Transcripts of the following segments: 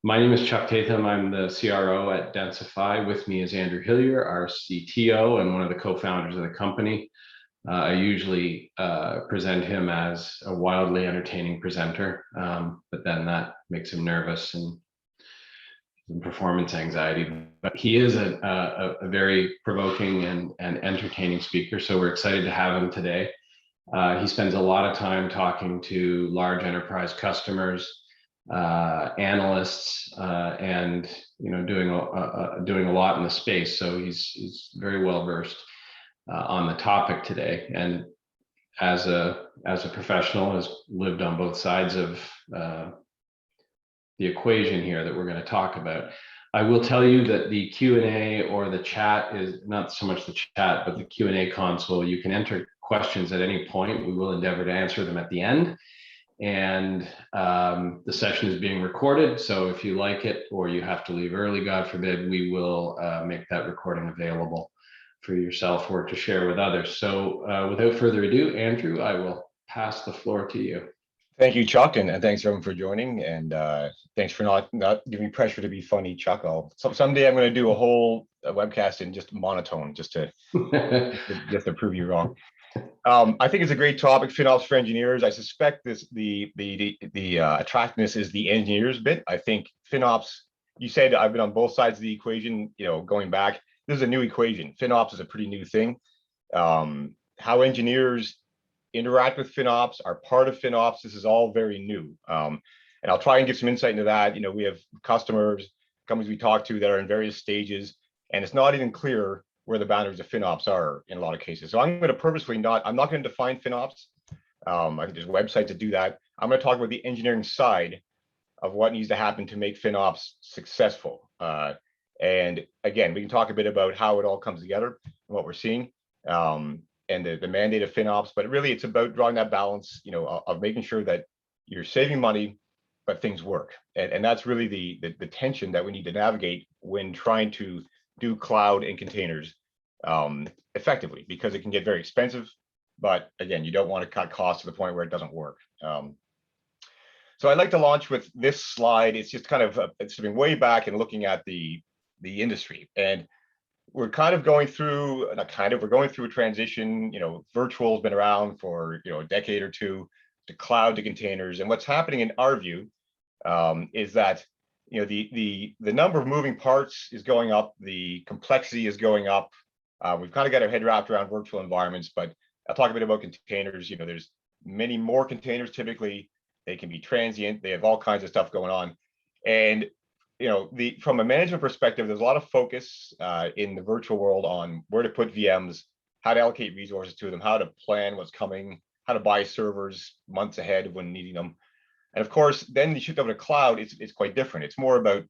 My name is Chuck Tatham. I'm the CRO at Densify. With me is Andrew Hillier, our CTO and one of the co-founders of the company. I usually present him as a wildly entertaining presenter, but then that makes him nervous and some performance anxiety. But he is a very provoking and entertaining speaker, so we're excited to have him today. He spends a lot of time talking to large enterprise customers, analysts, and doing a lot in the space. So he's very well versed on the topic today, and as a professional, has lived on both sides of the equation here that we're going to talk about. I will tell you that the Q&A or the chat is not so much the chat, but the Q&A console. You can enter questions at any point. We will endeavor to answer them at the end. And the session is being recorded. So if you like it or you have to leave early, God forbid, we will make that recording available for yourself or to share with others. So without further ado, Andrew, I will pass the floor to you. Thank you, Chuck, and thanks everyone for joining. And thanks for not giving me pressure to be funny, Chuck. Someday I'm going to do a whole webcast in just monotone, just to prove you wrong. I think it's a great topic, FinOps for engineers. I suspect the attractiveness is the engineers bit. I think FinOps, you said I've been on both sides of the equation, going back. This is a new equation. FinOps is a pretty new thing. How engineers interact with FinOps, are part of FinOps, this is all very new. And I'll try and give some insight into that. We have companies we talk to that are in various stages, and it's not even clear where the boundaries of FinOps are in a lot of cases. So I'm going to purposely I'm not going to define FinOps. I think there's websites that do that. I'm going to talk about the engineering side of what needs to happen to make FinOps successful. And again, we can talk a bit about how it all comes together and what we're seeing, and the mandate of FinOps, but really it's about drawing that balance, of making sure that you're saving money, but things work. And that's really the tension that we need to navigate when trying to do cloud and containers effectively, because it can get very expensive. But again, you don't want to cut costs to the point where it doesn't work. So I'd like to launch with this slide. It's just kind of it's been way back and looking at the industry, and we're kind of going through we're going through a transition. Virtual has been around for a decade or two, to cloud to containers. And what's happening in our view is that the number of moving parts is going up, the complexity is going up. We've kind of got our head wrapped around virtual environments, but I'll talk a bit about containers. There's many more containers. Typically, they can be transient. They have all kinds of stuff going on, and from a management perspective, there's a lot of focus in the virtual world on where to put VMs, how to allocate resources to them, how to plan what's coming, how to buy servers months ahead when needing them. And of course, then you shift over to cloud, it's quite different. It's more about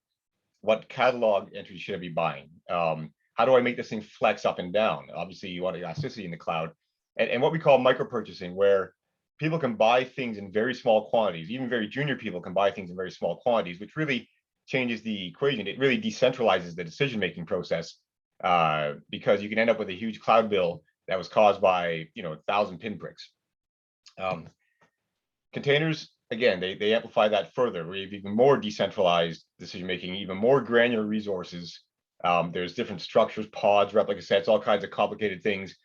what catalog entries should I be buying? How do I make this thing flex up and down? Obviously, you want elasticity in the cloud. And what we call micro purchasing, where people can buy things in very small quantities. Even very junior people can buy things in very small quantities, which really changes the equation. It really decentralizes the decision-making process, because you can end up with a huge cloud bill that was caused by 1,000 pinpricks. Containers, again, they amplify that further. We have even more decentralized decision-making, even more granular resources. There's different structures, pods, replica sets, all kinds of complicated things,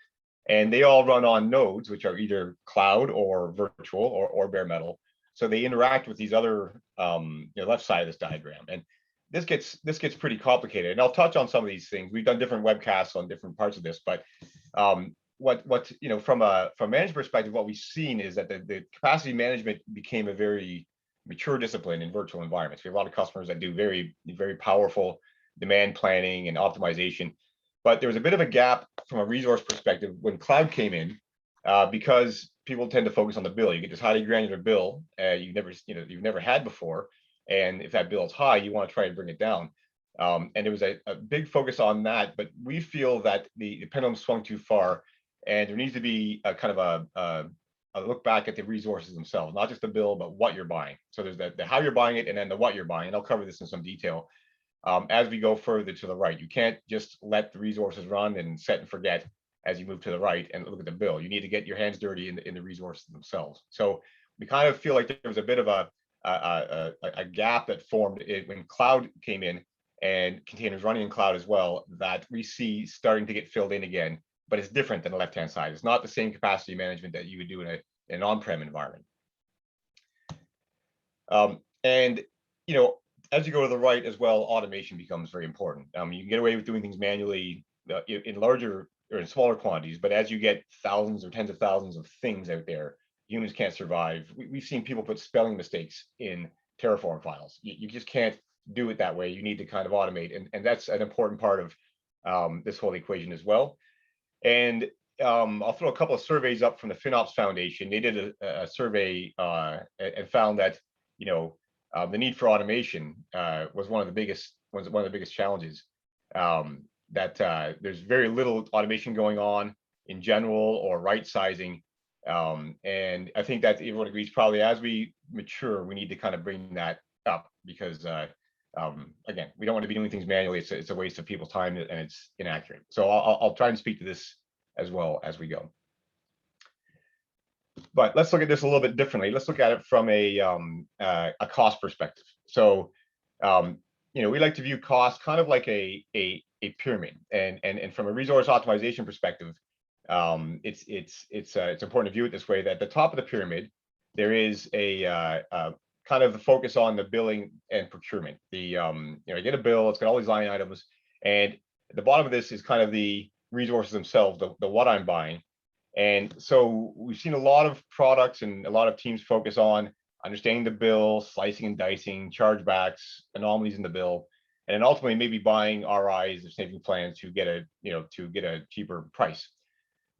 and they all run on nodes, which are either cloud or virtual or bare metal. So they interact with these other left side of this diagram, and this gets pretty complicated. And I'll touch on some of these things. We've done different webcasts on different parts of this, but from a management perspective, what we've seen is that the capacity management became a very mature discipline in virtual environments. We have a lot of customers that do very, very powerful demand planning and optimization, but there was a bit of a gap from a resource perspective when cloud came in, because people tend to focus on the bill. You get this highly granular bill you've never had before, and if that bill is high, you want to try and bring it down. And there was a big focus on that, but we feel that the pendulum swung too far, and there needs to be a kind of a look back at the resources themselves, not just the bill, but what you're buying. So there's the how you're buying it, and then the what you're buying. And I'll cover this in some detail as we go further to the right. You can't just let the resources run and set and forget as you move to the right and look at the bill. You need to get your hands dirty in the resources themselves. So we kind of feel like there was a bit of a a gap that formed when cloud came in and containers running in cloud as well, that we see starting to get filled in again, but it's different than the left-hand side. It's not the same capacity management that you would do in an on-prem environment. And as you go to the right as well, automation becomes very important. You can get away with doing things manually in larger or in smaller quantities, but as you get thousands or tens of thousands of things out there, humans can't survive. We've seen people put spelling mistakes in Terraform files. You just can't do it that way. You need to kind of automate, and that's an important part of this whole equation as well. And I'll throw a couple of surveys up from the FinOps Foundation. They did a survey and found that the need for automation was one of the biggest challenges. That there's very little automation going on in general or right sizing. And I think that everyone agrees probably as we mature, we need to kind of bring that up because again, we don't want to be doing things manually. It's a waste of people's time and it's inaccurate. So I'll try and speak to this as well as we go. But let's look at this a little bit differently. Let's look at it from a cost perspective. So we like to view cost kind of like a pyramid, and from a resource optimization perspective, it's important to view it this way: that at the top of the pyramid, there is a kind of the focus on the billing and procurement. I get a bill, it's got all these line items, and at the bottom of this is kind of the resources themselves, the what I'm buying. And so we've seen a lot of products and a lot of teams focus on understanding the bill, slicing and dicing, chargebacks, anomalies in the bill, and then ultimately maybe buying RIs or saving plans to get a cheaper price.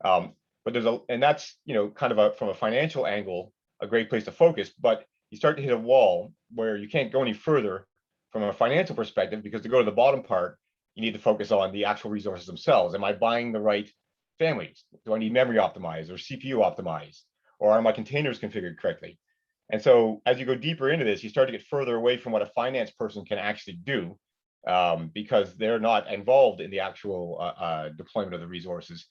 But that's kind of from a financial angle, a great place to focus. But you start to hit a wall where you can't go any further from a financial perspective, because to go to the bottom part, you need to focus on the actual resources themselves. Am I buying the right families? Do I need memory optimized or CPU optimized, or are my containers configured correctly? And so as you go deeper into this, you start to get further away from what a finance person can actually do, because they're not involved in the actual deployment of the resources.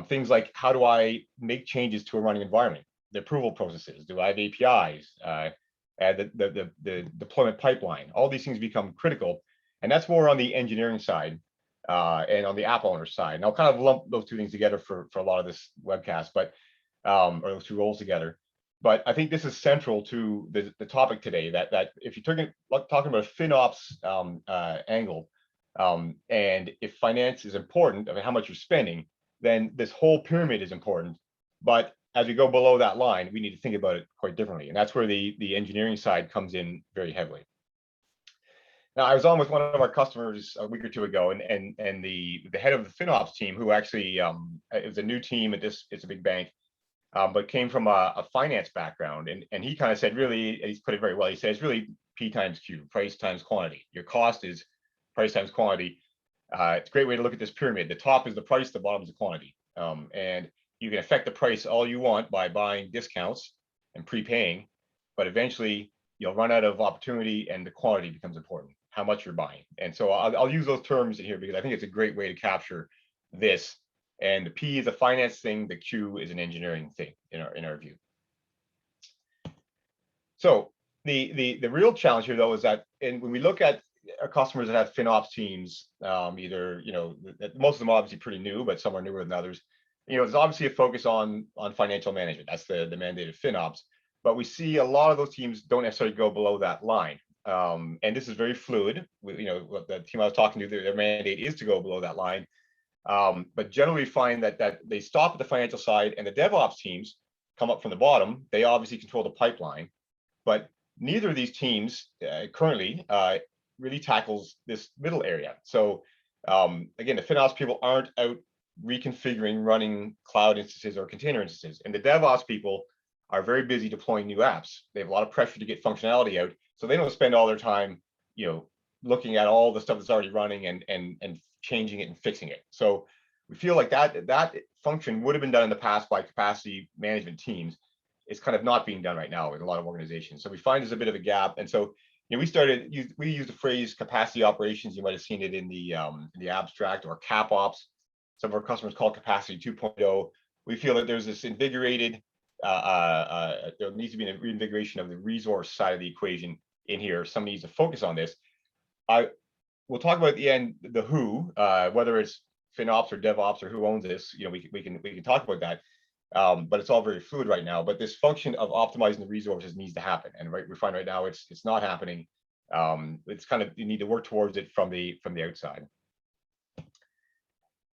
Things like, how do I make changes to a running environment? The approval processes. Do I have APIs? The deployment pipeline. All these things become critical, and that's more on the engineering side and on the app owner side. And I'll kind of lump those two things together for a lot of this webcast, but or those two roles together. But I think this is central to the topic today. That if you're talking about a FinOps angle, and if finance is important, how much you're spending, then this whole pyramid is important. But as we go below that line, we need to think about it quite differently, and that's where the engineering side comes in very heavily. Now, I was on with one of our customers a week or two ago, and the head of the FinOps team, who actually it was a new team at this, it's a big bank, but came from a finance background, and he kind of said, really, he's put it very well. He says, really P times Q, price times quantity. Your cost is price times quantity. It's a great way to look at this pyramid. The top is the price, the bottom is the quantity, and you can affect the price all you want by buying discounts and prepaying, but eventually you'll run out of opportunity and the quantity becomes important, how much you're buying. And so I'll use those terms in here because I think it's a great way to capture this. And the P is a finance thing, the Q is an engineering thing in our view. So the real challenge here, though, is that when we look at our customers that have FinOps teams, either most of them are obviously pretty new, but some are newer than others. There's obviously a focus on financial management. That's the mandate of FinOps. But we see a lot of those teams don't necessarily go below that line. And this is very fluid. The team I was talking to, their mandate is to go below that line. But generally find that they stop at the financial side, and the DevOps teams come up from the bottom. They obviously control the pipeline, but neither of these teams currently really tackles this middle area. So again, the FinOps people aren't out reconfiguring, running cloud instances or container instances, and the DevOps people are very busy deploying new apps. They have a lot of pressure to get functionality out, so they don't spend all their time, looking at all the stuff that's already running and changing it and fixing it. So we feel like that function would have been done in the past by capacity management teams. It's kind of not being done right now in a lot of organizations. So we find there's a bit of a gap, and so we used the phrase capacity operations. You might have seen it in the abstract, or CapOps. Some of our customers call it capacity 2.0. We feel that there's this invigorated there needs to be a reinvigoration of the resource side of the equation in here. Somebody needs to focus on this. We'll talk about at the end the who, whether it's FinOps or DevOps or who owns this. We can talk about that. But it's all very fluid right now. But this function of optimizing the resources needs to happen, and we find right now it's not happening. It's kind of, you need to work towards it from the outside.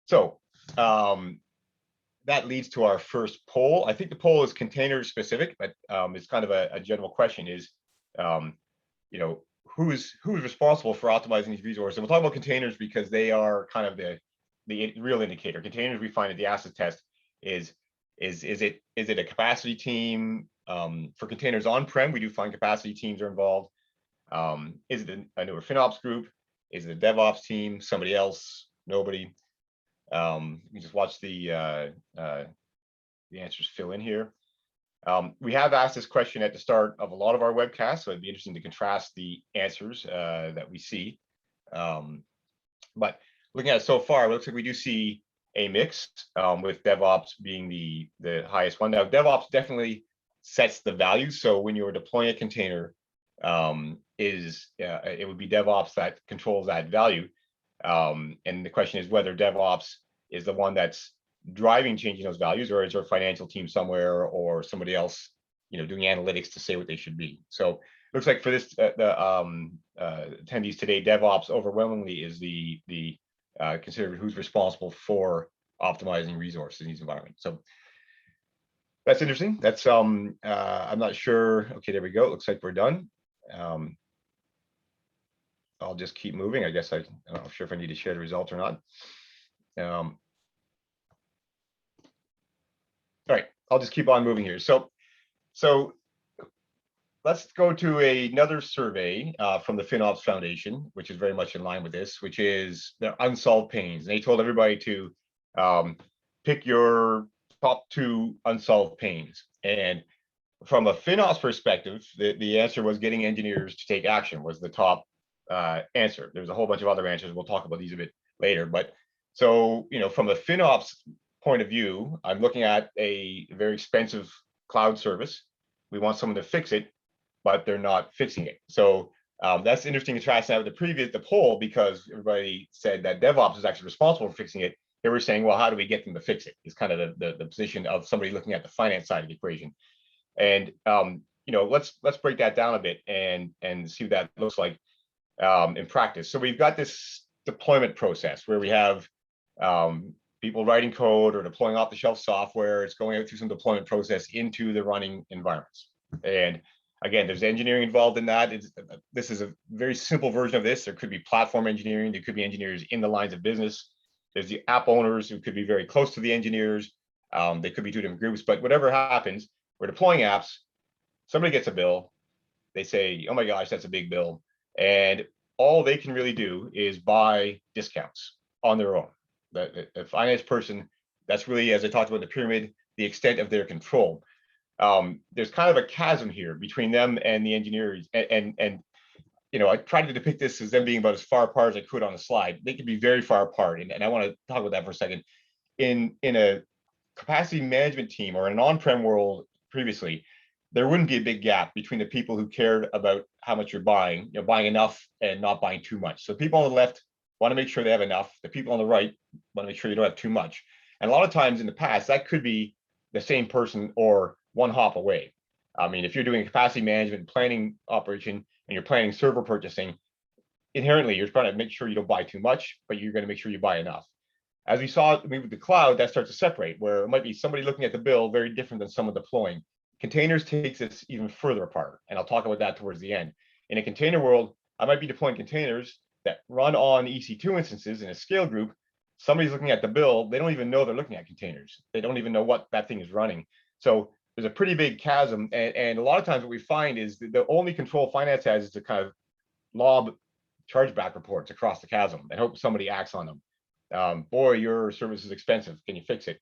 So that leads to our first poll. I think the poll is container specific, but it's kind of a general question: is who's responsible for optimizing these resources? And we'll talk about containers because they are kind of the real indicator. Containers, we find at the acid test is it a capacity team? For containers on-prem, we do find capacity teams are involved. Is it a newer FinOps group? Is it a DevOps team? Somebody else? Nobody? You just watch the answers fill in here. We have asked this question at the start of a lot of our webcasts, so it'd be interesting to contrast the answers that we see. But looking at it so far, it looks like we do see a mix, with DevOps being the highest one. Now, DevOps definitely sets the value. So when you're deploying a container, it would be DevOps that controls that value. And the question is whether DevOps is the one that's driving changing those values, or is there a financial team somewhere or somebody else, doing analytics to say what they should be. So it looks like for this, the attendees today, DevOps overwhelmingly is the considered who's responsible for optimizing resources in these environments. So that's interesting. That's I'm not sure. Okay, there we go. It looks like we're done. I'll just keep moving. I guess I'm not sure if I need to share the results or not. All right, I'll just keep on moving here. So let's go to another survey from the FinOps Foundation, which is very much in line with this, which is the unsolved pains. And they told everybody to pick your top 2 unsolved pains. And from a FinOps perspective, the answer was getting engineers to take action was the top answer. There's a whole bunch of other answers. We'll talk about these a bit later. But so, from a FinOps point of view, I'm looking at a very expensive cloud service. We want someone to fix it, but they're not fixing it. So that's interesting to contrast that with the poll, because everybody said that DevOps is actually responsible for fixing it. They were saying, well, how do we get them to fix it? Is kind of the position of somebody looking at the finance side of the equation. And let's break that down a bit and see what that looks like in practice. So we've got this deployment process where we have people writing code or deploying off-the-shelf software. It's going out through some deployment process into the running environments. And again, there's engineering involved in that. This is a very simple version of this. There could be platform engineering. There could be engineers in the lines of business. There's the app owners who could be very close to the engineers. They could be 2 different groups, but whatever happens, we're deploying apps. Somebody gets a bill. They say, oh my gosh, that's a big bill. And all they can really do is buy discounts on their own. The finance person, that's really, as I talked about in the pyramid, the extent of their control. There's kind of a chasm here between them and the engineers. And I tried to depict this as them being about as far apart as I could on the slide. They could be very far apart. And I want to talk about that for a second. In a capacity management team or in an on-prem world previously, there wouldn't be a big gap between the people who cared about how much you're buying, buying enough and not buying too much. So people on the left want to make sure they have enough. The people on the right want to make sure you don't have too much. And a lot of times in the past, that could be the same person or one hop away. I mean, if you're doing capacity management planning operation and you're planning server purchasing, inherently you're trying to make sure you don't buy too much, but you're going to make sure you buy enough. As we saw with the cloud, that starts to separate, where it might be somebody looking at the bill very different than someone deploying. Containers takes this even further apart, and I'll talk about that towards the end. In a container world, I might be deploying containers that run on EC2 instances in a scale group. Somebody's looking at the bill, they don't even know they're looking at containers. They don't even know what that thing is running. So there's a pretty big chasm, and a lot of times what we find is the only control finance has is to kind of lob chargeback reports across the chasm and hope somebody acts on them. Boy, your service is expensive. Can you fix it?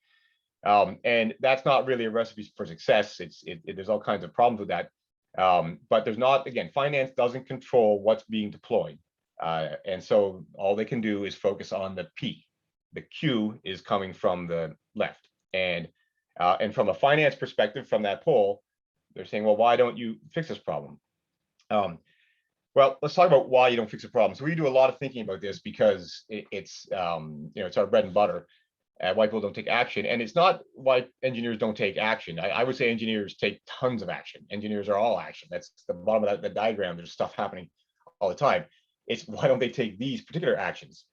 And that's not really a recipe for success. There's all kinds of problems with that. But there's not, again, finance doesn't control what's being deployed. And so all they can do is focus on the P. The Q is coming from the left. And And from a finance perspective, from that poll, they're saying, well, why don't you fix this problem? Well, let's talk about why you don't fix a problem. So we do a lot of thinking about this because it's it's our bread and butter. Why people don't take action, and it's not why engineers don't take action. I would say engineers take tons of action. Engineers are all action. That's the bottom of the diagram. There's stuff happening all the time. It's why don't they take these particular actions?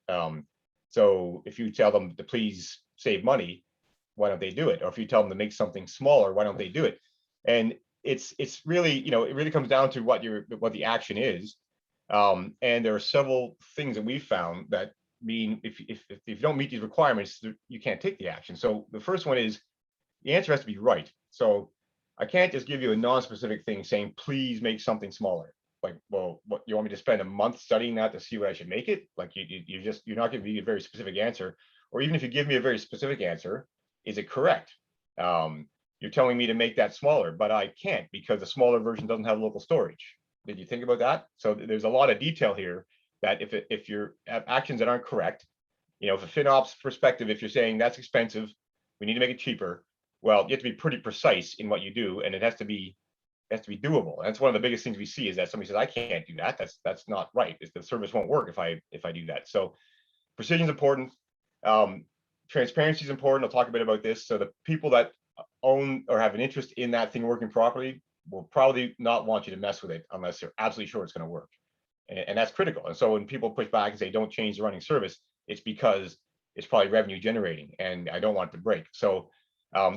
So if you tell them to please save money, why don't they do it? Or if you tell them to make something smaller, why don't they do it? And it's really, it really comes down to what the action is. And there are several things that we found that mean if you don't meet these requirements, you can't take the action. So the first one is the answer has to be right. So I can't just give you a non-specific thing saying, please make something smaller. Like, well, what, you want me to spend a month studying that to see what I should make it? Like you're not giving me a very specific answer. Or even if you give me a very specific answer, is it correct? You're telling me to make that smaller, but I can't because the smaller version doesn't have local storage. Did you think about that? So there's a lot of detail here that if you're have actions that aren't correct, from a FinOps perspective, if you're saying that's expensive, we need to make it cheaper. Well, you have to be pretty precise in what you do, and it has to be doable. And that's one of the biggest things we see is that somebody says, I can't do that. That's not right. The service won't work if I do that. So precision is important. Transparency is important. I'll talk a bit about this. So the people that own or have an interest in that thing working properly will probably not want you to mess with it unless they're absolutely sure it's going to work. And that's critical. And so when people push back and say, don't change the running service, it's because it's probably revenue generating and I don't want it to break. So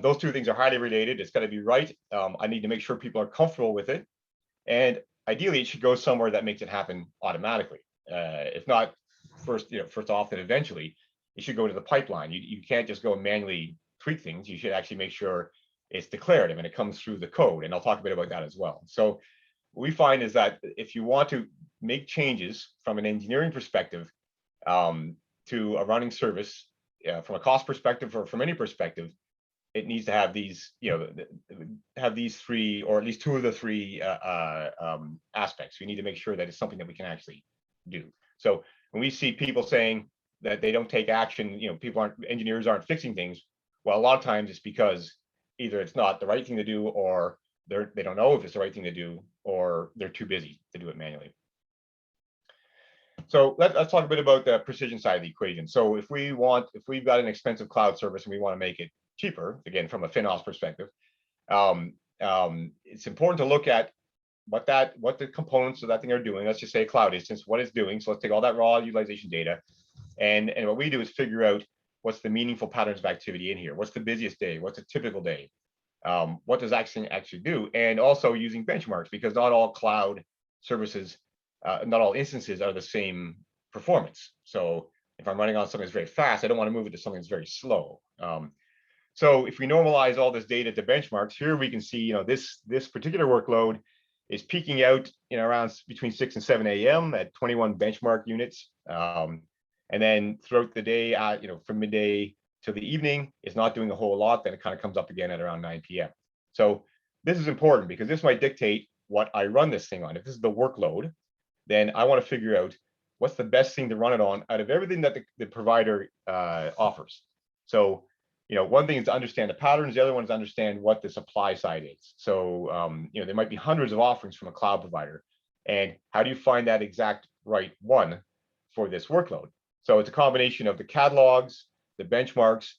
those two things are highly related. It's got to be right. I need to make sure people are comfortable with it. And ideally, it should go somewhere that makes it happen automatically. If not first off, then eventually it should go to the pipeline. You can't just go and manually tweak things. You should actually make sure it's declarative and it comes through the code. And I'll talk a bit about that as well. So what we find is that if you want to make changes from an engineering perspective to a running service, from a cost perspective or from any perspective, it needs to have these, have these three, or at least two of the three aspects. We need to make sure that it's something that we can actually do. So when we see people saying that they don't take action, engineers aren't fixing things, well, a lot of times it's because either it's not the right thing to do, or they don't know if it's the right thing to do, or they're too busy to do it manually. So let's talk a bit about the precision side of the equation. So if we've got an expensive cloud service and we want to make it cheaper, again, from a FinOps perspective, it's important to look at what the components of that thing are doing. Let's just say a cloud instance, what it's doing. So let's take all that raw utilization data, and what we do is figure out what's the meaningful patterns of activity in here. What's the busiest day? What's a typical day? What does actually do? And also using benchmarks, because not all cloud services, not all instances are the same performance. So if I'm running on something that's very fast, I don't want to move it to something that's very slow. So if we normalize all this data to benchmarks, here we can see, this particular workload is peaking out around between 6 and 7 a.m. at 21 benchmark units. And then throughout the day, from midday to the evening, it's not doing a whole lot. Then it kind of comes up again at around 9 p.m. So this is important because this might dictate what I run this thing on. If this is the workload, then I want to figure out what's the best thing to run it on out of everything that the provider offers. So, one thing is to understand the patterns. The other one is to understand what the supply side is. So, there might be hundreds of offerings from a cloud provider. And how do you find that exact right one for this workload? So it's a combination of the catalogs, the benchmarks,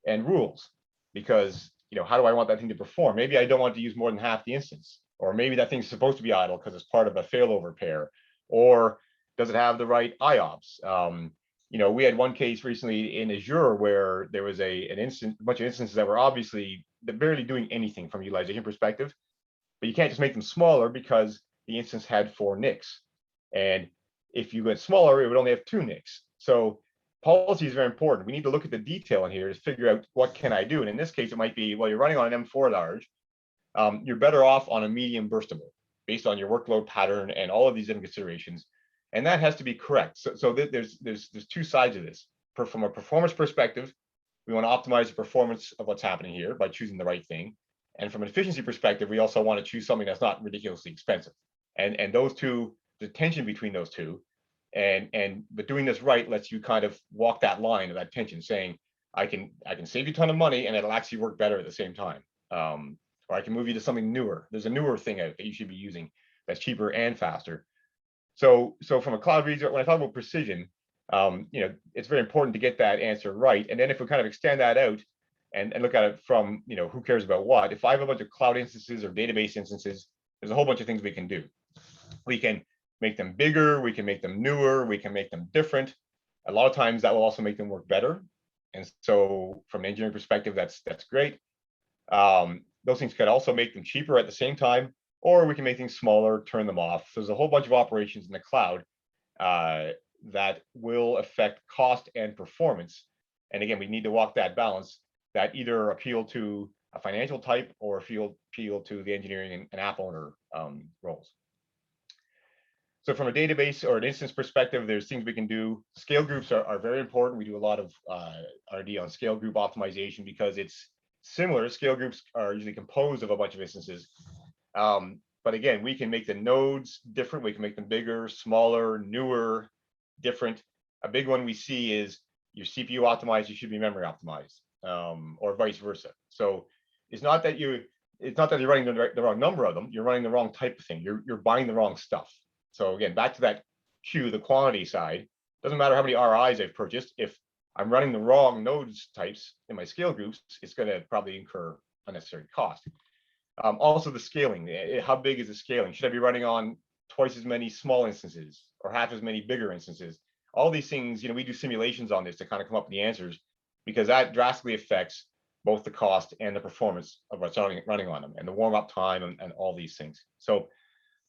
and rules. Because, how do I want that thing to perform? Maybe I don't want to use more than half the instance. Or maybe that thing's supposed to be idle because it's part of a failover pair. Or does it have the right IOPS? We had one case recently in Azure where there was a bunch of instances that were obviously barely doing anything from a utilization perspective, but you can't just make them smaller because the instance had 4 NICs. And if you went smaller, it would only have 2 NICs. So policy is very important. We need to look at the detail in here to figure out what can I do. And in this case, it might be, well, you're running on an M4 large, you're better off on a medium burstable based on your workload pattern and all of these different considerations. And that has to be correct. So there's 2 sides of this. From a performance perspective, we want to optimize the performance of what's happening here by choosing the right thing. And from an efficiency perspective, we also want to choose something that's not ridiculously expensive. And those two, the tension between those two, but doing this right lets you kind of walk that line of that tension, saying, I can save you a ton of money and it'll actually work better at the same time. Or I can move you to something newer. There's a newer thing out that you should be using that's cheaper and faster. So from a cloud resource, when I talk about precision, it's very important to get that answer right. And then if we kind of extend that out and look at it from, who cares about what? If I have a bunch of cloud instances or database instances, there's a whole bunch of things we can do. We can make them bigger, we can make them newer, we can make them different. A lot of times that will also make them work better. And so from an engineering perspective, that's great. Those things could also make them cheaper at the same time, or we can make things smaller, turn them off. So there's a whole bunch of operations in the cloud that will affect cost and performance. And again, we need to walk that balance that either appeal to a financial type or appeal to the engineering and app owner roles. So from a database or an instance perspective, there's things we can do. Scale groups are very important. We do a lot of R&D on scale group optimization because it's similar. Scale groups are usually composed of a bunch of instances. But again, we can make the nodes different. We can make them bigger, smaller, newer, different. A big one we see is your CPU optimized, you should be memory optimized, or vice versa. So it's not that you're running the wrong number of them. You're running the wrong type of thing. You're buying the wrong stuff. So again, back to that Q, the quantity side, doesn't matter how many RIs I've purchased. If I'm running the wrong nodes types in my scale groups, it's going to probably incur unnecessary cost. Also the scaling, how big is the scaling? Should I be running on twice as many small instances or half as many bigger instances? All these things, we do simulations on this to kind of come up with the answers, because that drastically affects both the cost and the performance of what's running on them, and the warm up time and all these things. So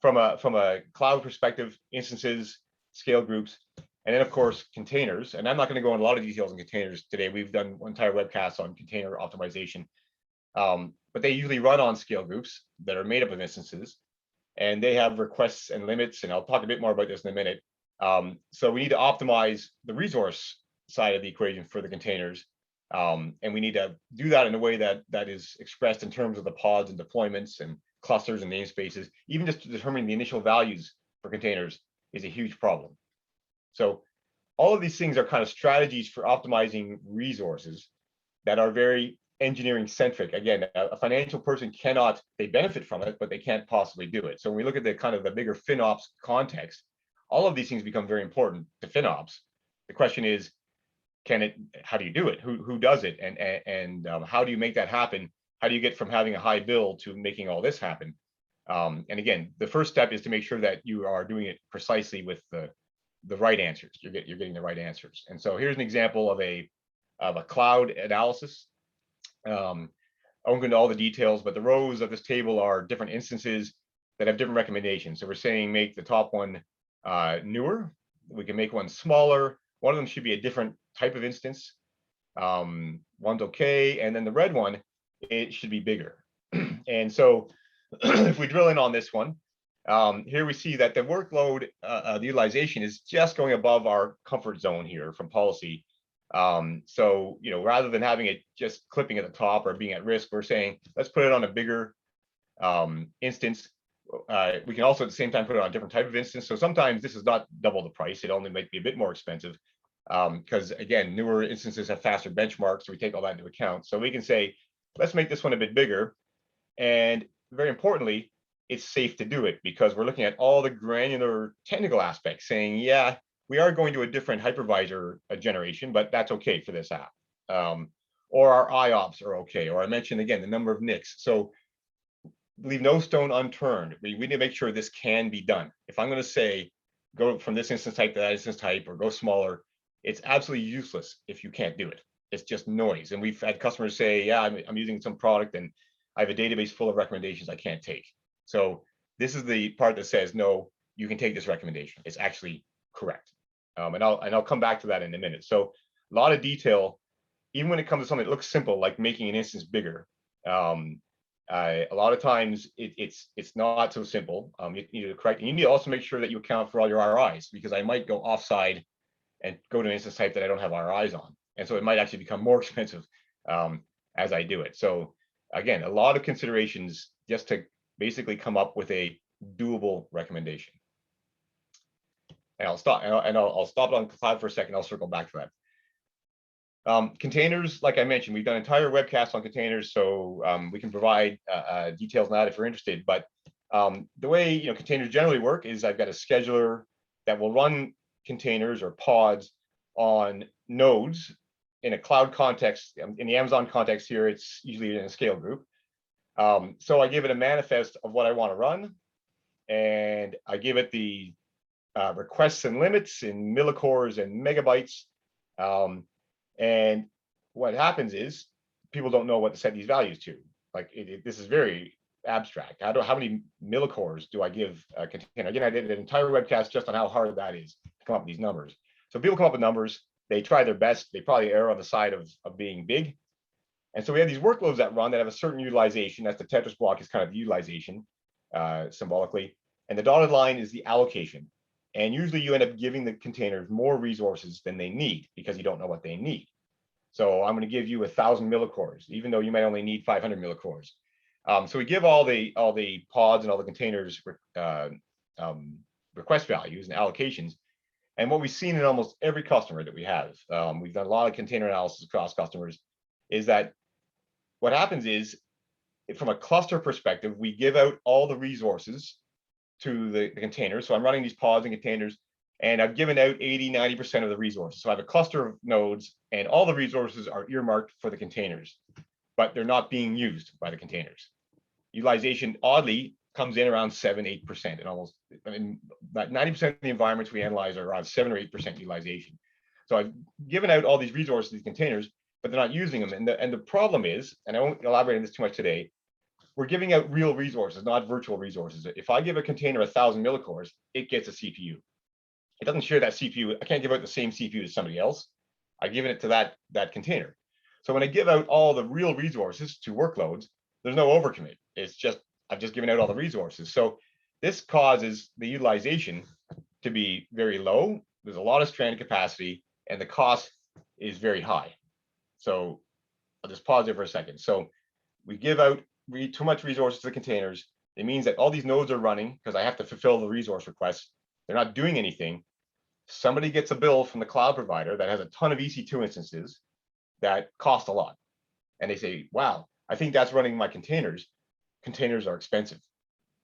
from a cloud perspective, instances, scale groups, and then of course containers. And I'm not going to go into a lot of details on containers today. We've done one entire webcast on container optimization, but they usually run on scale groups that are made up of instances, and they have requests and limits. And I'll talk a bit more about this in a minute. So we need to optimize the resource side of the equation for the containers, and we need to do that in a way that is expressed in terms of the pods and deployments and clusters and namespaces. Even just determining the initial values for containers is a huge problem. So all of these things are kind of strategies for optimizing resources that are very engineering centric. Again, a financial person they benefit from it, but they can't possibly do it. So when we look at the kind of the bigger FinOps context, all of these things become very important to FinOps. The question is, how do you do it? Who does it? And how do you make that happen? How do you get from having a high bill to making all this happen? And again, the first step is to make sure that you are doing it precisely with the right answers. You're getting the right answers. And so here's an example of a cloud analysis. I won't go into all the details, but the rows of this table are different instances that have different recommendations. So we're saying make the top one newer. We can make one smaller. One of them should be a different type of instance. One's okay, and then the red one, it should be bigger. And so if we drill in on this one, here we see that the workload, the utilization is just going above our comfort zone here from policy. So, rather than having it just clipping at the top or being at risk, we're saying, let's put it on a bigger instance. We can also at the same time put it on a different type of instance. So sometimes this is not double the price. It only might be a bit more expensive because again, newer instances have faster benchmarks. So we take all that into account. So we can say, let's make this one a bit bigger. And very importantly, it's safe to do it because we're looking at all the granular technical aspects saying, yeah, we are going to a different hypervisor generation, but that's okay for this app. Or our IOPS are okay. Or I mentioned again, the number of NICs. So leave no stone unturned. We need to make sure this can be done. If I'm going to say, go from this instance type to that instance type or go smaller, it's absolutely useless if you can't do it. It's just noise. And we've had customers say, yeah, I'm using some product and I have a database full of recommendations I can't take. So this is the part that says, no, you can take this recommendation. It's actually correct. And I'll come back to that in a minute. So a lot of detail, even when it comes to something that looks simple, like making an instance bigger. A lot of times it's not so simple. You need to correct. And you need to also make sure that you account for all your RIs, because I might go offside and go to an instance type that I don't have RIs on. And so it might actually become more expensive as I do it. So again, a lot of considerations just to basically come up with a doable recommendation. And I'll stop. And I'll stop on cloud for a second. I'll circle back to that. Containers, like I mentioned, we've done entire webcasts on containers, so we can provide details on that if you're interested. But the way containers generally work is I've got a scheduler that will run containers or pods on nodes in a cloud context. In the Amazon context here, it's usually in a scale group. So I give it a manifest of what I want to run, and I give it the requests and limits in millicores and megabytes. And what happens is people don't know what to set these values to. Like this is very abstract. How many millicores do I give a container? Again, I did an entire webcast just on how hard that is to come up with these numbers. So people come up with numbers, they try their best, they probably err on the side of being big. And so we have these workloads that run that have a certain utilization. That's the Tetris block is kind of the utilization symbolically. And the dotted line is the allocation. And usually you end up giving the containers more resources than they need because you don't know what they need. So I'm going to give you 1,000 millicores, even though you might only need 500 millicores. So we give all the pods and all the containers request values and allocations. And what we've seen in almost every customer that we have, we've done a lot of container analysis across customers, is that what happens is, from a cluster perspective, we give out all the resources to the containers. So I'm running these pods and containers, and I've given out 80–90% of the resources. So I have a cluster of nodes, and all the resources are earmarked for the containers, but they're not being used by the containers. Utilization, oddly, comes in around 7–8%, and almost, I mean, about 90% of the environments we analyze are around 7 or 8% utilization. So I've given out all these resources to these containers, but they're not using them. And the problem is, and I won't elaborate on this too much today, we're giving out real resources, not virtual resources. If I give a container 1,000 millicores, it gets a CPU. It doesn't share that CPU. I can't give out the same CPU to somebody else. I've given it to that container. So when I give out all the real resources to workloads, there's no overcommit. It's just, I've just given out all the resources. So this causes the utilization to be very low. There's a lot of stranded capacity, and the cost is very high. So I'll just pause there for a second. So we give out too much resources to the containers. It means that all these nodes are running because I have to fulfill the resource requests. They're not doing anything. Somebody gets a bill from the cloud provider that has a ton of EC2 instances that cost a lot. And they say, wow, I think that's running my containers. Containers are expensive.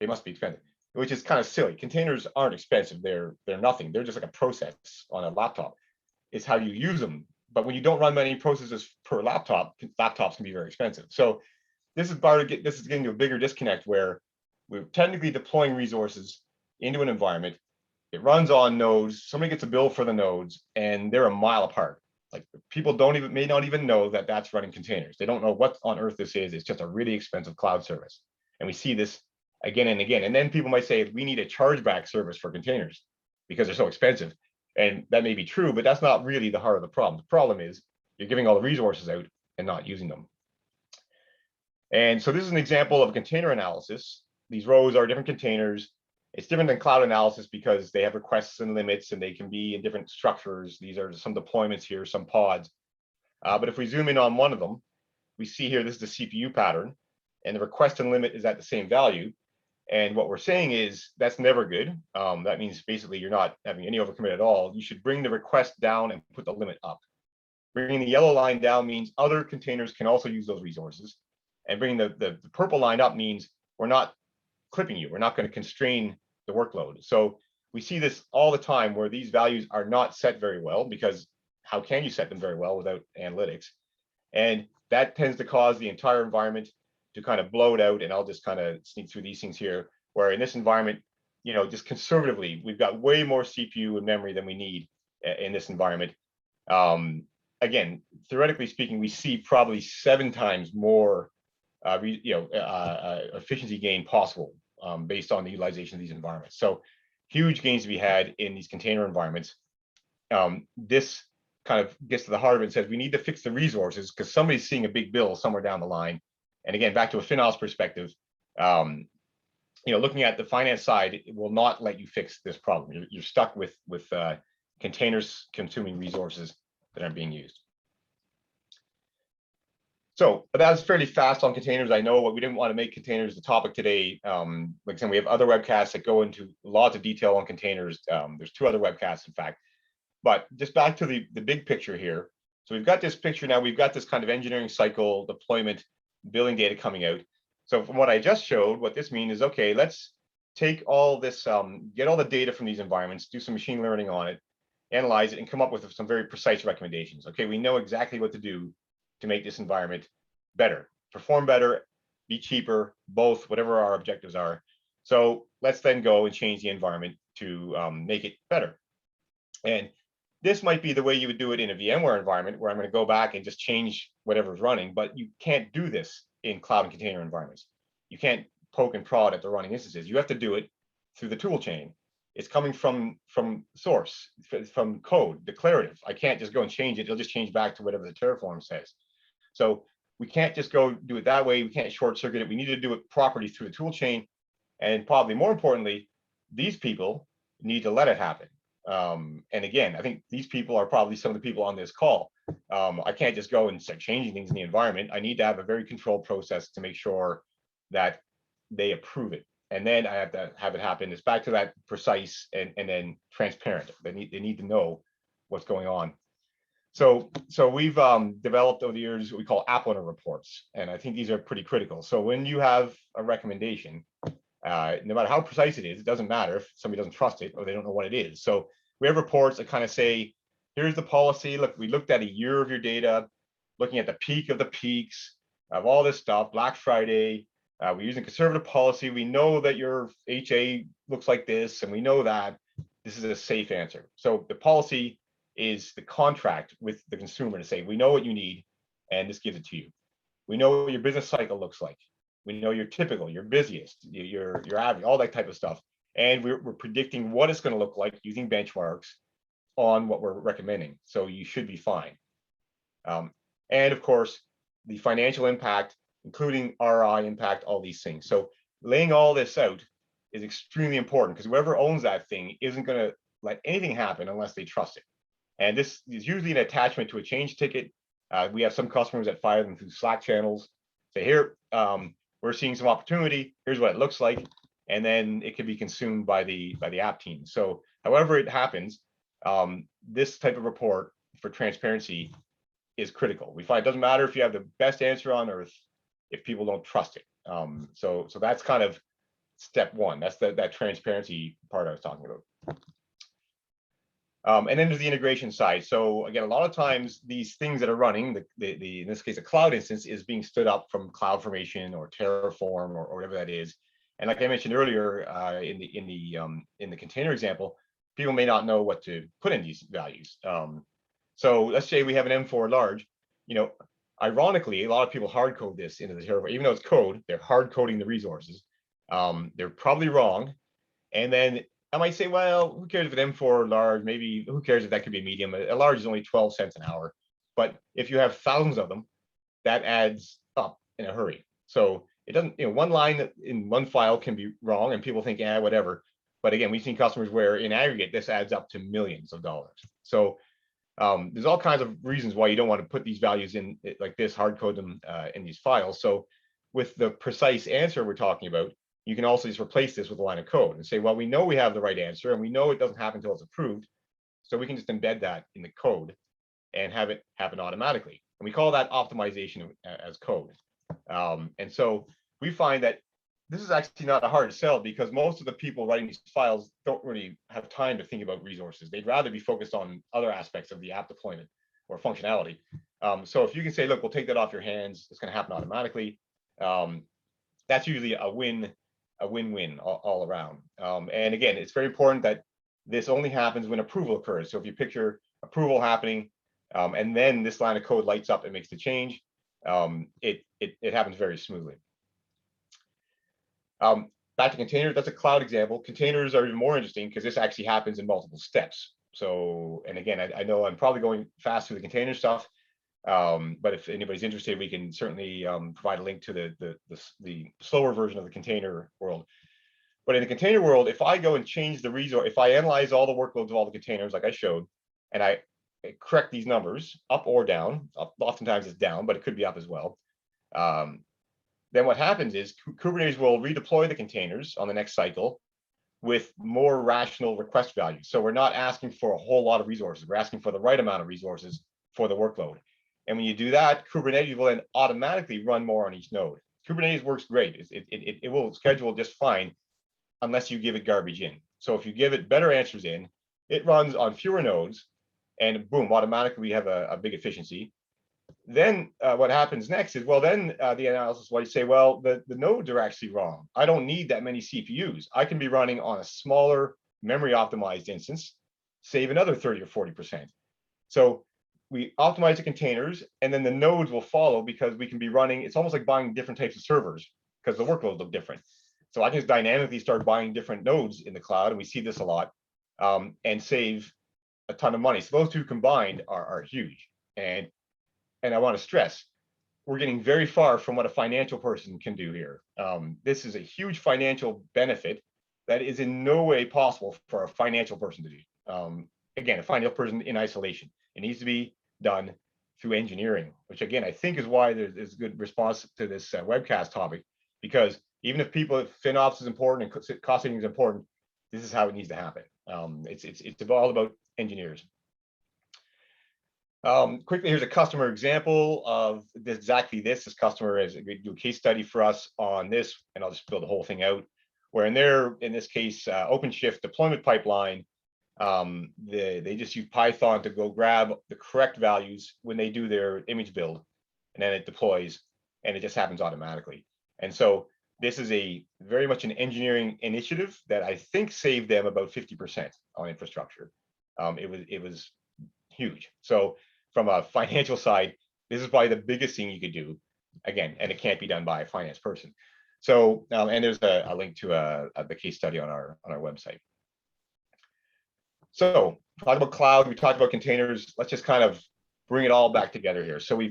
They must be expensive, which is kind of silly. Containers aren't expensive. They're nothing. They're just like a process on a laptop. It's how you use them. But when you don't run many processes per laptop, laptops can be very expensive. So this is getting to a bigger disconnect where we're technically deploying resources into an environment. It runs on nodes. Somebody gets a bill for the nodes, and they're a mile apart. Like people may not even know that that's running containers. They don't know what on earth this is. It's just a really expensive cloud service. And we see this again and again. And then people might say, we need a chargeback service for containers because they're so expensive. And that may be true, but that's not really the heart of the problem. The problem is you're giving all the resources out and not using them. And so this is an example of a container analysis. These rows are different containers. It's different than cloud analysis because they have requests and limits, and they can be in different structures. These are some deployments here, some pods. But if we zoom in on one of them, we see here, this is the CPU pattern, and the request and limit is at the same value. And what we're saying is that's never good. That means basically you're not having any overcommit at all. You should bring the request down and put the limit up. Bringing the yellow line down means other containers can also use those resources. And bringing the purple line up means we're not clipping you. We're not going to constrain the workload. So we see this all the time where these values are not set very well, because how can you set them very well without analytics? And that tends to cause the entire environment to kind of blow it out. And I'll just kind of sneak through these things here, where in this environment, just conservatively, we've got way more CPU and memory than we need in this environment. Again, theoretically speaking, we see probably 7 times more efficiency gain possible based on the utilization of these environments. So huge gains to be had in these container environments. This kind of gets to the heart of it and says we need to fix the resources because somebody's seeing a big bill somewhere down the line. And again, back to a FinOps perspective, looking at the finance side, it will not let you fix this problem. You're stuck with containers consuming resources that aren't being used. So, but that was fairly fast on containers. I know, but we didn't want to make containers the topic today. Like I said, we have other webcasts that go into lots of detail on containers. There's 2 other webcasts, in fact. But just back to the big picture here. So we've got this picture now, we've got this kind of engineering cycle, deployment, billing data coming out. So from what I just showed, what this means is, okay, let's take all this, get all the data from these environments, do some machine learning on it, analyze it, and come up with some very precise recommendations. Okay, we know exactly what to do to make this environment better, perform better, be cheaper, both, whatever our objectives are. So let's then go and change the environment to make it better. And this might be the way you would do it in a VMware environment, where I'm going to go back and just change whatever's running, but you can't do this in cloud and container environments. You can't poke and prod at the running instances. You have to do it through the tool chain. It's coming from source, from code, declarative. I can't just go and change it. It'll just change back to whatever the Terraform says. So we can't just go do it that way. We can't short circuit it. We need to do it properly through the tool chain. And probably more importantly, these people need to let it happen. And again, I think these people are probably some of the people on this call. I can't just go and start changing things in the environment. I need to have a very controlled process to make sure that they approve it. And then I have to have it happen. It's back to that precise and then transparent. They need to know what's going on. So we've developed over the years what we call app owner reports. And I think these are pretty critical. So when you have a recommendation, no matter how precise it is, it doesn't matter if somebody doesn't trust it or they don't know what it is. So we have reports that kind of say, here's the policy. Look, we looked at a year of your data, looking at the peak of the peaks of all this stuff, Black Friday. We're using conservative policy. We know that your HA looks like this, and we know that this is a safe answer. So the policy is the contract with the consumer to say, we know what you need, and this gives it to you. We know what your business cycle looks like. We know your typical, your busiest, your average, all that type of stuff. And we're predicting what it's going to look like using benchmarks on what we're recommending. So you should be fine. And of course, the financial impact, including ROI impact, all these things. So laying all this out is extremely important, because whoever owns that thing isn't going to let anything happen unless they trust it. And this is usually an attachment to a change ticket. We have some customers that fire them through Slack channels. Say, here, we're seeing some opportunity. Here's what it looks like. And then it can be consumed by the app team. So however it happens, this type of report for transparency is critical. We find it doesn't matter if you have the best answer on earth if people don't trust it. So that's kind of step one. That's that transparency part I was talking about. And then there's the integration side. So again, a lot of times these things that are running, in this case, a cloud instance is being stood up from CloudFormation or Terraform or whatever that is. And like I mentioned earlier, in the container example, people may not know what to put in these values. So let's say we have an M4 large. Ironically, a lot of people hard code this into the Terraform. Even though it's code, they're hard coding the resources. They're probably wrong. And then I might say, well, who cares if an M4 large? Maybe who cares if that could be a medium? A large is only 12 cents an hour. But if you have thousands of them, that adds up in a hurry. So it doesn't, one line in one file can be wrong and people think, yeah, whatever. But again, we've seen customers where in aggregate, this adds up to millions of dollars. So there's all kinds of reasons why you don't want to put these values in like this, hard code them in these files. So with the precise answer we're talking about, you can also just replace this with a line of code and say, well, we know we have the right answer and we know it doesn't happen until it's approved. So we can just embed that in the code and have it happen automatically. And we call that optimization as code. And so we find that this is actually not a hard sell, because most of the people writing these files don't really have time to think about resources. They'd rather be focused on other aspects of the app deployment or functionality. So if you can say, look, we'll take that off your hands, it's going to happen automatically. That's usually a win-win all around. And again, it's very important that this only happens when approval occurs. So if you picture approval happening, and then this line of code lights up and makes the change, it happens very smoothly. Back to containers, that's a cloud example. Containers are even more interesting because this actually happens in multiple steps. So, and again, I know I'm probably going fast through the container stuff, but if anybody's interested, we can certainly provide a link to the slower version of the container world. But in the container world, if I go and change the resource, if I analyze all the workloads of all the containers like I showed, and I correct these numbers up or down, oftentimes it's down, but it could be up as well. Then what happens is Kubernetes will redeploy the containers on the next cycle with more rational request values. So we're not asking for a whole lot of resources. We're asking for the right amount of resources for the workload. And when you do that, Kubernetes will then automatically run more on each node. Kubernetes works great. It will schedule just fine unless you give it garbage in. So if you give it better answers in, it runs on fewer nodes, and boom, automatically we have a big efficiency. Then what happens next is, well, then the analysis will say, well, the nodes are actually wrong. I don't need that many CPUs. I can be running on a smaller memory optimized instance, save another 30 or 40%. So we optimize the containers, and then the nodes will follow, because we can be running, it's almost like buying different types of servers because the workloads look different. So I can just dynamically start buying different nodes in the cloud, and we see this a lot, and save a ton of money. So those two combined are huge. And I want to stress, we're getting very far from what a financial person can do here. This is a huge financial benefit that is in no way possible for a financial person to do. Again, a financial person in isolation. It needs to be done through engineering, which again, I think is why there's good response to this webcast topic, because even if people, if FinOps is important and cost saving is important, this is how it needs to happen. It's all about engineers. Quickly, here's a customer example of exactly this. This customer is going to do a case study for us on this, and I'll just build the whole thing out. Where in this case, OpenShift deployment pipeline, they just use Python to go grab the correct values when they do their image build, and then it deploys, and it just happens automatically. And so this is a very much an engineering initiative that I think saved them about 50% on infrastructure. It was huge. So from a financial side, this is probably the biggest thing you could do, again, and it can't be done by a finance person. So and there's a link to the case study on our website. So talk about cloud, we talked about containers. Let's just kind of bring it all back together here. So we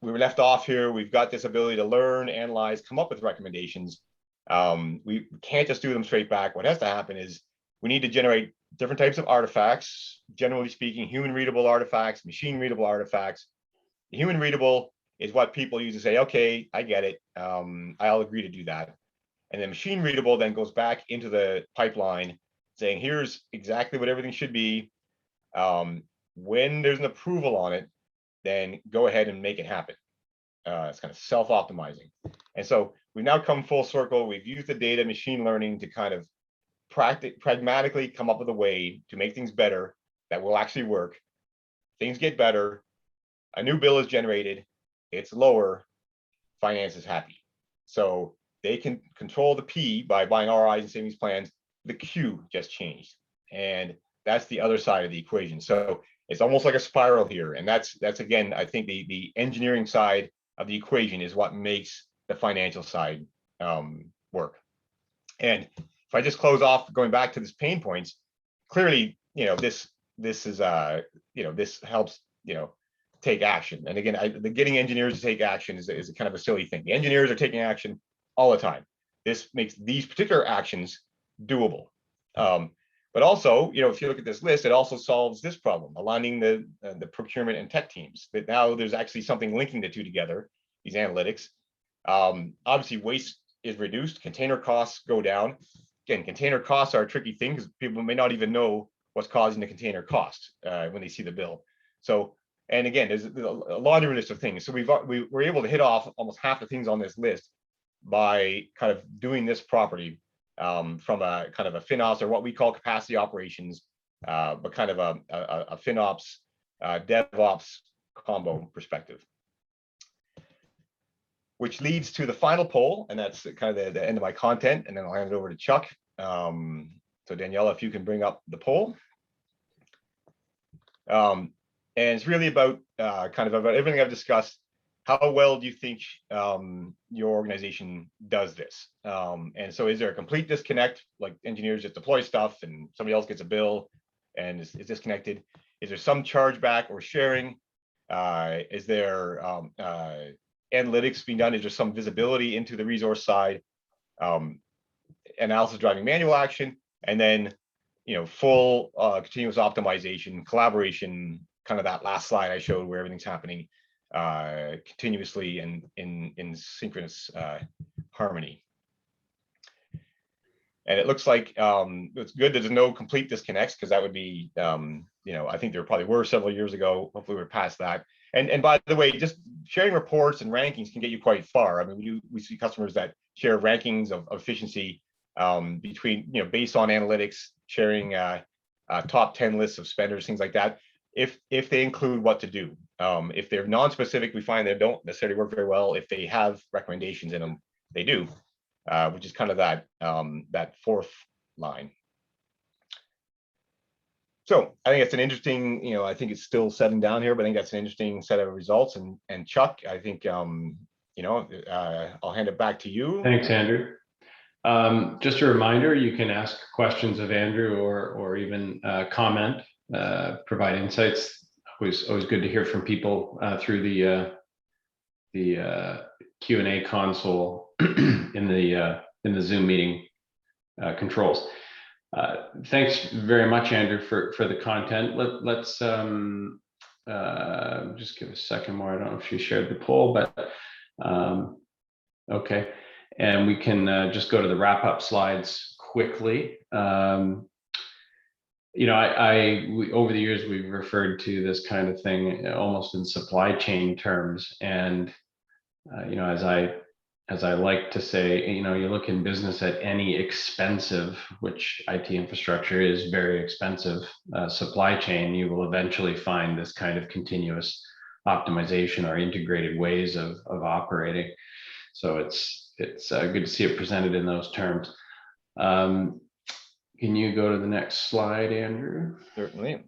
were left off here. We've got this ability to learn, analyze, come up with recommendations. We can't just do them straight back. What has to happen is we need to generate different types of artifacts, generally speaking, human readable artifacts, machine readable artifacts. The human readable is what people use to say, okay, I get it. I'll agree to do that. And then machine readable then goes back into the pipeline saying, here's exactly what everything should be. When there's an approval on it, then go ahead and make it happen. It's kind of self-optimizing. And so we've now come full circle. We've used the data machine learning to kind of pragmatically come up with a way to make things better that will actually work. Things get better. A new bill is generated. It's lower. Finance is happy. So they can control the P by buying RIs and savings plans. The Q just changed. And that's the other side of the equation. So it's almost like a spiral here. And that's again, I think the engineering side of the equation is what makes the financial side work. And if I just close off going back to this pain points, clearly, this is this helps take action. And again, the getting engineers to take action is a kind of a silly thing. The engineers are taking action all the time. This makes these particular actions doable. But also, if you look at this list, it also solves this problem, aligning the procurement and tech teams. That now there's actually something linking the two together, these analytics. Obviously, waste is reduced, container costs go down. Again, container costs are a tricky thing because people may not even know what's causing the container cost when they see the bill. So, and again, there's a laundry list of things. So we were able to hit off almost half the things on this list by kind of doing this property from a kind of a FinOps, or what we call capacity operations, but kind of a FinOps, DevOps combo perspective. Which leads to the final poll, and that's kind of the end of my content, and then I'll hand it over to Chuck. So Daniela, if you can bring up the poll. And it's really about kind of about everything I've discussed. How well do you think your organization does this? And so is there a complete disconnect, like engineers just deploy stuff and somebody else gets a bill and is disconnected? Is there some chargeback or sharing? Is there analytics being done? Is there some visibility into the resource side? Analysis driving manual action, and then full continuous optimization, collaboration, kind of that last slide I showed where everything's happening continuously and in synchronous harmony. And it looks like it's good there's no complete disconnects, because that would be, I think there probably were several years ago. Hopefully we're past that. And by the way, just sharing reports and rankings can get you quite far. I mean, we see customers that share rankings of efficiency between, based on analytics, sharing top 10 lists of spenders, things like that. If they include what to do. If they're non-specific, we find they don't necessarily work very well. If they have recommendations in them, they do, which is kind of that fourth line. So I think it's an interesting, I think it's still settling down here, but I think that's an interesting set of results. And Chuck, I think, I'll hand it back to you. Thanks, Andrew. Just a reminder, you can ask questions of Andrew or even comment, provide insights. Always good to hear from people through the Q&A console in the Zoom meeting controls. Thanks very much, Andrew, for the content. Let's just give a second more. I don't know if she shared the poll, but okay. And we can just go to the wrap-up slides quickly. Over the years, we've referred to this kind of thing almost in supply chain terms. And, as I like to say, you look in business at any expensive, which IT infrastructure is very expensive, supply chain, you will eventually find this kind of continuous optimization or integrated ways of operating. So it's good to see it presented in those terms. Can you go to the next slide, Andrew? Certainly.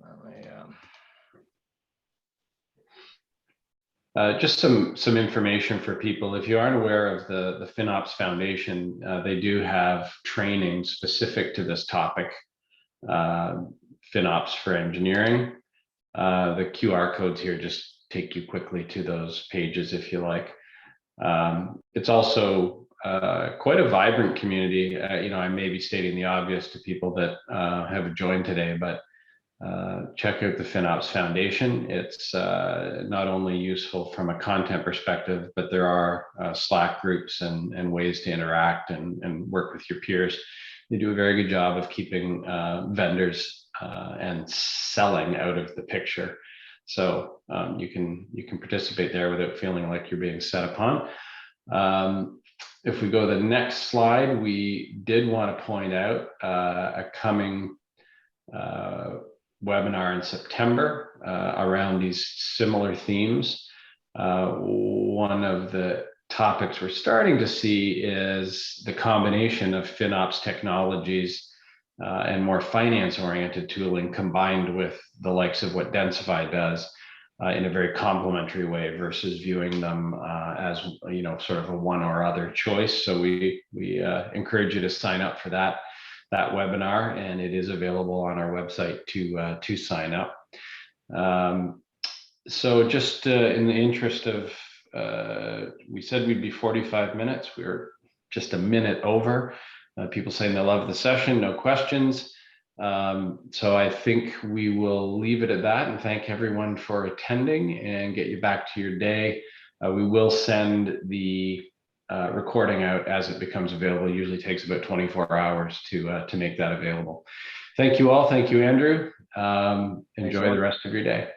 Just some information for people. If you aren't aware of the FinOps Foundation, they do have training specific to this topic, FinOps for engineering. The QR codes here just take you quickly to those pages if you like. It's also quite a vibrant community. I may be stating the obvious to people that have joined today, but check out the FinOps Foundation. It's not only useful from a content perspective, but there are Slack groups and ways to interact and work with your peers. They do a very good job of keeping vendors and selling out of the picture. So you can participate there without feeling like you're being set upon. If we go to the next slide, we did want to point out a coming webinar in September around these similar themes. One of the topics we're starting to see is the combination of FinOps technologies and more finance-oriented tooling combined with the likes of what Densify does in a very complementary way versus viewing them as sort of a one or other choice. So we encourage you to sign up for that webinar, and it is available on our website to sign up. So just in the interest of, we said we'd be 45 minutes. We were just a minute over. People saying they love the session, no questions. So I think we will leave it at that and thank everyone for attending and get you back to your day. We will send the recording out as it becomes available. It usually takes about 24 hours to make that available. Thank you all. Thank you, Andrew. Enjoy the rest of your day.